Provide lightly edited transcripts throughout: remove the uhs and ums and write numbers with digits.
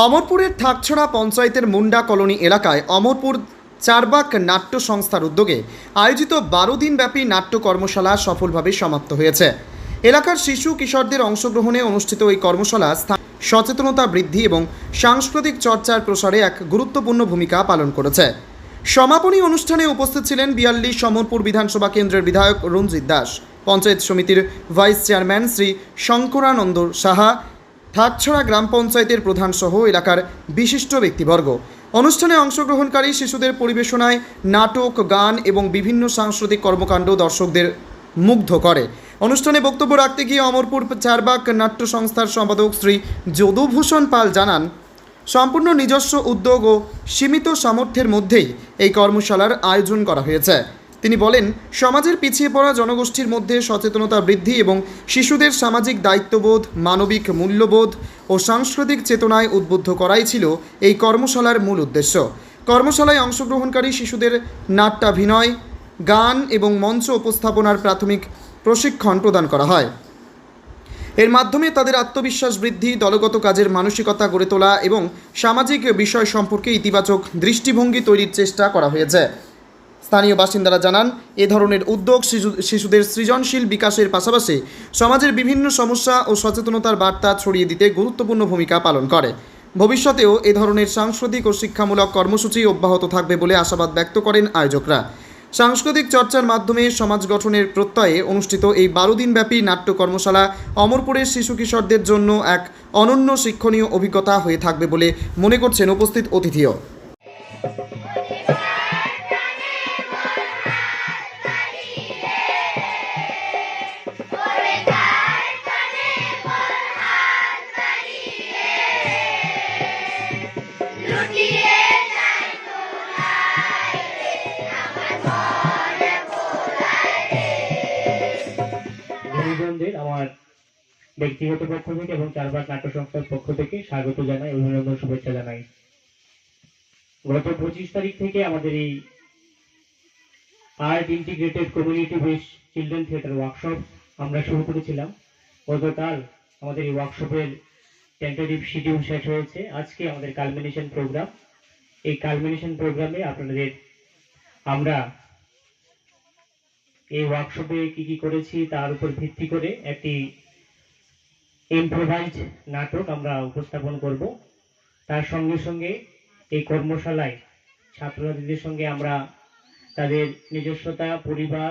অমরপুরের ঠাকছড়া পঞ্চায়েতের মুন্ডা কলোনি এলাকায় অমরপুর চারবাক নাট্য সংস্থার উদ্যোগে আয়োজিত 12 দিনব্যাপী নাট্য কর্মশালা সফলভাবে সমাপ্ত হয়েছে। এলাকার শিশু কিশোরদের অংশগ্রহণে অনুষ্ঠিত এই কর্মশালা সচেতনতা বৃদ্ধি এবং সাংস্কৃতিক চর্চার প্রসারে এক গুরুত্বপূর্ণ ভূমিকা পালন করেছে। সমাপনী অনুষ্ঠানে উপস্থিত ছিলেন 42 অমরপুর বিধানসভা কেন্দ্রের বিধায়ক রঞ্জিত দাস, পঞ্চায়েত সমিতির ভাইস চেয়ারম্যান শ্রী শঙ্করানন্দ সাহা, ঠাকছড়া গ্রাম পঞ্চায়েতের প্রধান সহ এলাকার বিশিষ্ট ব্যক্তিবর্গ। অনুষ্ঠানে অংশগ্রহণকারী শিশুদের পরিবেশনায় নাটক, গান এবং বিভিন্ন সাংস্কৃতিক কর্মকাণ্ড দর্শকদের মুগ্ধ করে। অনুষ্ঠানে বক্তব্য রাখতে গিয়ে অমরপুর চারবাক নাট্য সংস্থার সম্পাদক শ্রী যদুভূষণ পাল জানান, সম্পূর্ণ নিজস্ব উদ্যোগ ও সীমিত সামর্থ্যের মধ্যেই এই কর্মশালার আয়োজন করা হয়েছে। তিনি বলেন, সমাজের পিছিয়ে পড়া জনগোষ্ঠীর মধ্যে সচেতনতা বৃদ্ধি এবং শিশুদের সামাজিক দায়িত্ববোধ, মানবিক মূল্যবোধ ও সাংস্কৃতিক চেতনায় উদ্বুদ্ধ করাই ছিল এই কর্মশালার মূল উদ্দেশ্য। কর্মশালায় অংশগ্রহণকারী শিশুদের নাট্যাভিনয়, গান এবং মঞ্চ উপস্থাপনার প্রাথমিক প্রশিক্ষণ প্রদান করা হয়। এর মাধ্যমে তাদের আত্মবিশ্বাস বৃদ্ধি, দলগত কাজের মানসিকতা গড়ে তোলা এবং সামাজিক বিষয় সম্পর্কে ইতিবাচক দৃষ্টিভঙ্গি তৈরির চেষ্টা করা হয়েছে। স্থানীয় বাসিন্দারা জানান, এ ধরনের উদ্যোগ শিশুদের সৃজনশীল বিকাশের পাশাপাশি সমাজের বিভিন্ন সমস্যা ও সচেতনতার বার্তা ছড়িয়ে দিতে গুরুত্বপূর্ণ ভূমিকা পালন করে। ভবিষ্যতেও এ ধরনের সাংস্কৃতিক ও শিক্ষামূলক কর্মসূচি অব্যাহত থাকবে বলে আশাবাদ ব্যক্ত করেন আয়োজকরা। সাংস্কৃতিক চর্চার মাধ্যমে সমাজ গঠনের প্রত্যয়ে অনুষ্ঠিত এই 12 দিনব্যাপী নাট্য কর্মশালা অমরপুরের শিশু কিশোরদের জন্য এক অনন্য শিক্ষণীয় অভিজ্ঞতা হয়ে থাকবে বলে মনে করছেন উপস্থিত অতিথিও। আমার ব্যক্তিগত পক্ষ থেকে এবং চারবাক নাট্য সংস্থার পক্ষ থেকে স্বাগত জানাই, অভিনন্দন, শুভেচ্ছা জানাই। গত 25 তারিখ থেকে আমাদের এই art integrated community based children theatre workshop আমরা শুরু করেছিলাম। গতকাল আমাদের এই ওয়ার্কশপের টেন্টেটিভ শিডিউল শেষ হয়েছে। আজকে আমাদের কালমিনেশন প্রোগ্রাম। এই কালমিনেশন প্রোগ্রামে আপনাদের আমরা এই ওয়ার্কশপে কি করেছি তার উপর ভিত্তি করে একটি ইম্প্রোভাইজড নাটক আমরা উপস্থাপন করব। তার সঙ্গে সঙ্গে এই কর্মশালায় ছাত্রছাত্রীদের সঙ্গে আমরা তাদের নিজস্বতা, পরিবার,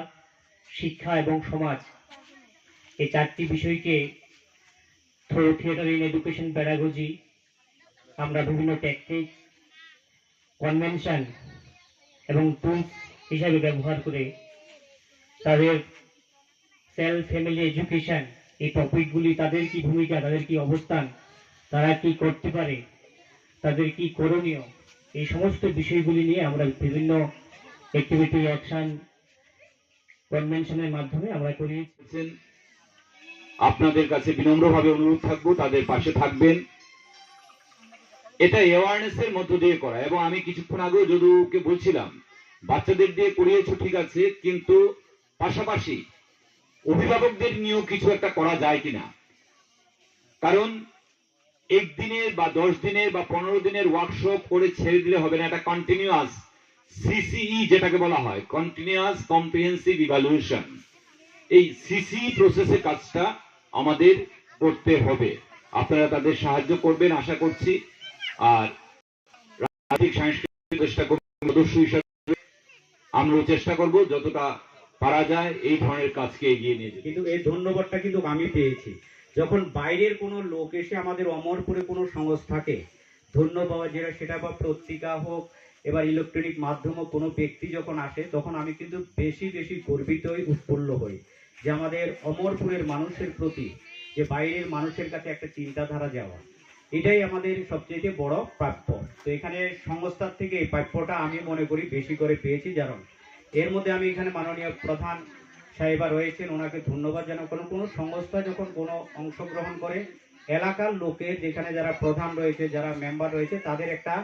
শিক্ষা এবং সমাজ এই 4টি বিষয়কে through theatre in education pedagogy আমরা বিভিন্ন টেকনিক, কনভেনশন এবং টুলস হিসাবে ব্যবহার করে তাদের সেলফ ফ্যামিলি এডুকেশন এই টপিকগুলি, তাদের কি ভূমিকা, তাদের কি অবস্থান, তারা কি করতে পারে, তাদের কি করণীয়, এই সমস্ত বিষয়গুলি নিয়ে আমরা বিভিন্ন অ্যাক্টিভিটি, অ্যাকশন, কনভেনশনের মাধ্যমে আমরা করিয়েছেন। আপনাদের কাছে বিনম্রভাবে অনুরোধ থাকবো, তাদের পাশে থাকবেন। এটা অ্যাওয়ারনেসের মধ্য দিয়ে করা। এবং আমি কিছুক্ষণ আগেও যদুকে বলছিলাম, বাচ্চাদের দিয়ে করিয়েছো ঠিক আছে, কিন্তু পাশাপাশি অভিভাবকদের নিয়েও কিছু একটা করা যায় কিনা। কারণ 1 দিনের বা 10 দিনের বা 15 দিনের ওয়ার্কশপ করে ছেড়ে দিলে হবে না। এটা কন্টিনিউয়াস সিসিই যেটাকে বলা হয়, কন্টিনিউয়াস কম্প্রিহেন্সিভ ইভালুয়েশন, এই সিসিই প্রসেসের কাজটা আমাদের করতে হবে। আপনারা তাদের সাহায্য করবেন আশা করছি। আর রাজনৈতিক সাংস্কৃতিক চেষ্টা করব, সদস্য হিসাবে আমরাও চেষ্টা করব যতটা পারা যায় এই ধরনের কাজকে এগিয়ে নিয়ে যেতে। কিন্তু এই ধন্যবাদটা কিন্তু আমি পেয়েছি যখন বাইরের কোনো লোক এসে আমাদের অমরপুরে কোনো সংস্থাকে ধন্যবাদ, সেটা বা পত্রিকা হোক, এবার ইলেকট্রনিক মাধ্যম হোক, কোনো ব্যক্তি যখন আসে তখন আমি কিন্তু বেশি গর্বিত হই, উৎফুল্ল হই যে আমাদের অমরপুরের মানুষের প্রতি যে বাইরের মানুষের কাছে একটা চিন্তাধারা যাওয়া, এটাই আমাদের সবচেয়ে বড় প্রাপ্য। তো এখানে সংস্থার থেকে এই প্রাপ্যটা আমি মনে করি বেশি করে পেয়েছি। কারণ এর মধ্যে আমি এখানে মাননীয় প্রধান সাহেবা রয়েছেন, ওনাকে ধন্যবাদ জানাই। কোনো সংস্থা যখন কোনো অংশগ্রহণ করে, এলাকার লোকের যেখানে যারা প্রধান রয়েছে, যারা মেম্বার রয়েছে, তাদের একটা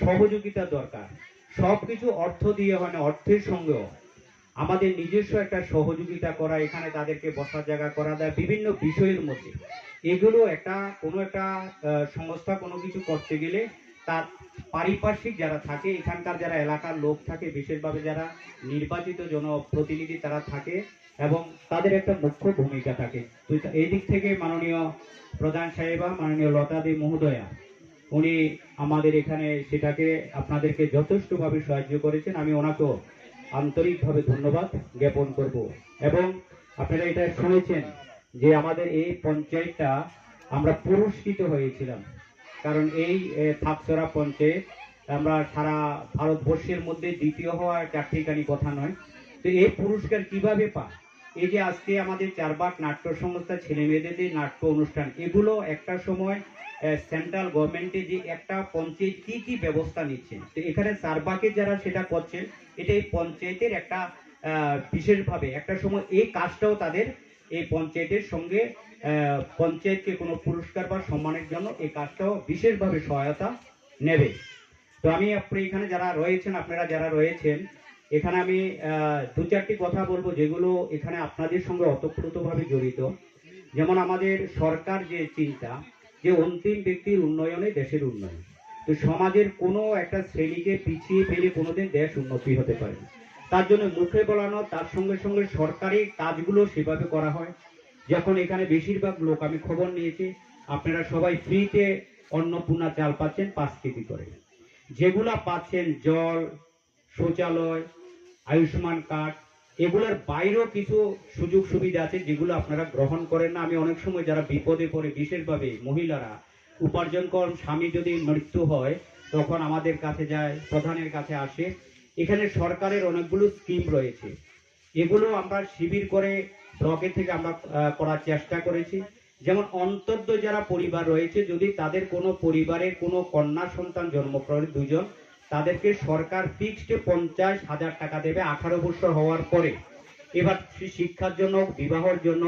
সহযোগিতা দরকার। সবকিছু অর্থ দিয়ে হয় না, অর্থের সঙ্গেও আমাদের নিজস্ব একটা সহযোগিতা করা, এখানে তাদেরকে বসার জায়গা করা দেয় বিভিন্ন বিষয়ের মধ্যে। এগুলো কোনো একটা সংস্থা কোনো কিছু করতে গেলে তার পারিপার্শ্বিক যারা থাকে, এখানকার যারা এলাকার লোক থাকে, বিশেষভাবে যারা নির্বাচিত জনপ্রতিনিধি তারা থাকে এবং তাদের একটা মুখ্য ভূমিকা থাকে। তো এই দিক থেকে মাননীয় প্রধান সাহেবা, মাননীয় লতাদি মহোদয়া, উনি আমাদের এখানে সেটাকে আপনাদেরকে যথেষ্টভাবে সাহায্য করেছেন। আমি ওনাকেও আন্তরিকভাবে ধন্যবাদ জ্ঞাপন করব। এবং আপনারা এটা শুনেছেন যে আমাদের এই পঞ্চায়েতটা আমরা পুরস্কৃত হয়েছিলাম, কারণ এই থাকছড়া পঞ্চায়েত আমরা সারা ভারতবর্ষের মধ্যে দ্বিতীয় হওয়া চারটিখানি কথা নয়। তো এই পুরস্কার কিভাবে পায়? এই যে আজকে আমাদের চারবাগ নাট্য সংস্থা ছেলে মেয়েদের যে নাট্য অনুষ্ঠান, এগুলো একটা সময় সেন্ট্রাল গভর্নমেন্টে যে একটা পঞ্চায়েত কি কি ব্যবস্থা নিচ্ছে, তো এখানে চারবাগে যারা সেটা করছেন, এটা এই পঞ্চায়েতের একটা বিশেষভাবে একটা সময় এই কাজটাও তাদের এই পঞ্চায়েতের সঙ্গে পঞ্চায়েতকে কোনো পুরস্কার বা সম্মানের জন্য এই কাজটাও বিশেষভাবে সহায়তা নেবে। তো আমি আপনি এখানে যারা রয়েছেন, আপনারা যারা রয়েছেন এখানে, আমি দু চারটি কথা বলবো যেগুলো এখানে আপনাদের সঙ্গে ওতপ্রোতভাবে জড়িত। যেমন আমাদের সরকার যে চিন্তা যে অন্তিম ব্যক্তির উন্নয়নে দেশের উন্নয়ন, তো সমাজের কোনো একটা শ্রেণীকে পিছিয়ে ফেলে কোনোদিন দেশ উন্নতি হতে পারে না। তার জন্য মুখে বলানো, তার সঙ্গে সঙ্গে সরকারি কাজগুলো সেভাবে করা হয়। যখন এখানে বেশিরভাগ লোক, আমি খবর নিয়েছি, আপনারা সবাই ফ্রিতে অন্নপূর্ণা চাল পাচ্ছেন 5 কেজি করে। যেগুলা পাচ্ছেন জল, শৌচালয়, আয়ুষ্মান কার্ড, এগুলোর বাইরেও কিছু সুযোগ সুবিধা আছে যেগুলো আপনারা গ্রহণ করেন না। আমি অনেক সময় যারা বিপদে পড়ে, বিশেষভাবে মহিলারা উপার্জন করেন, স্বামী যদি মৃত্যু হয় তখন আমাদের কাছে যায়, প্রধানের কাছে আসে। এখানে সরকারের অনেকগুলো স্কিম রয়েছে, এগুলো আমরা শিবির করে ব্লকে থেকে আমরা করার চেষ্টা করেছি। যেমন অন্তর্দয় যারা পরিবার রয়েছে, যদি তাদের কোনো পরিবারের কোনো কন্যা সন্তান জন্ম করে 2 জন, তাদেরকে সরকার ফিক্সড 50,000 টাকা দেবে 18 বছর হওয়ার পরে। এবার শিক্ষার জন্য, বিবাহের জন্য